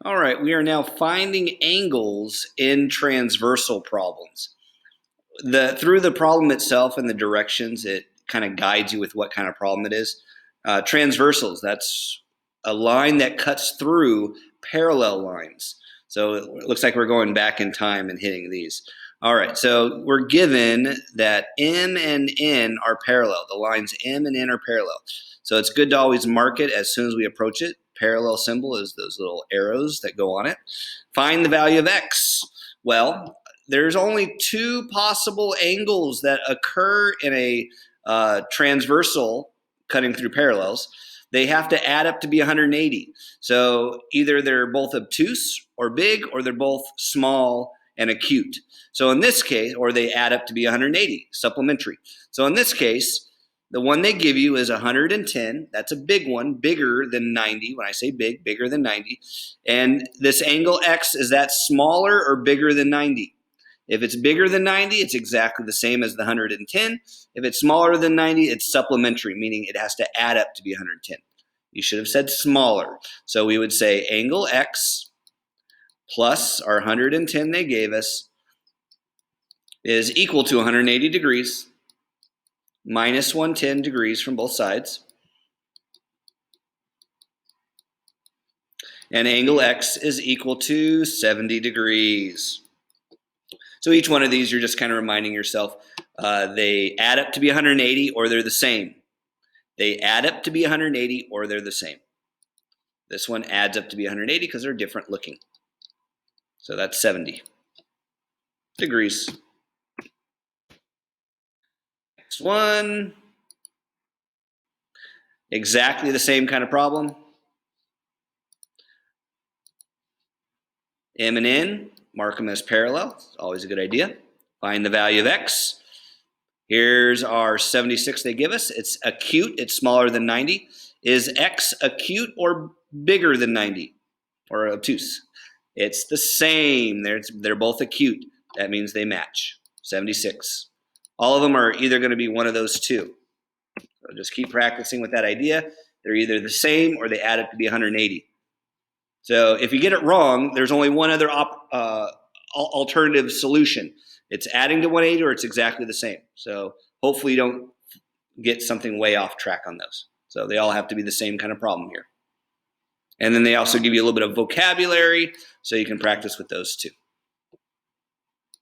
All right, we are now finding angles in transversal problems. Through the problem itself and the directions, it kind of guides you with what kind of problem it is. Transversals, that's a line that cuts through parallel lines. So it looks like we're going back in time and hitting these. All right, so we're given that M and N are parallel. The lines M and N are parallel. So it's good to always mark it as soon as we approach it. Parallel symbol is those little arrows that go on it. Find the value of X. Well, there's only two possible angles that occur in a transversal cutting through parallels. They have to add up to be 180. So either they're both obtuse or big, or they're both small and acute. So in this case, or they add up to be 180, supplementary. So in this case, the one they give you is 110. That's a big one, bigger than 90. When I say big, bigger than 90. And this angle X, is that smaller or bigger than 90? If it's bigger than 90, it's exactly the same as the 110. If it's smaller than 90, it's supplementary, meaning it has to add up to be 110. You should have said smaller. So we would say angle X plus our 110 they gave us is equal to 180 degrees minus 110 degrees from both sides. And angle X is equal to 70 degrees. So each one of these, you're just kind of reminding yourself, they add up to be 180 or they're the same. They add up to be 180 or they're the same. This one adds up to be 180 because they're different looking. So that's 70 degrees. Next one. Exactly the same kind of problem. M and N, mark them as parallel. It's always a good idea. Find the value of X. Here's our 76 they give us. It's acute. It's smaller than 90. Is X acute or bigger than 90? Or obtuse? It's the same. They're both acute. That means they match. 76. All of them are either going to be one of those two. So just keep practicing with that idea. They're either the same or they add up to be 180. So if you get it wrong, there's only one other alternative solution. It's adding to 180 or it's exactly the same. So hopefully you don't get something way off track on those. So they all have to be the same kind of problem here. And then they also give you a little bit of vocabulary so you can practice with those too.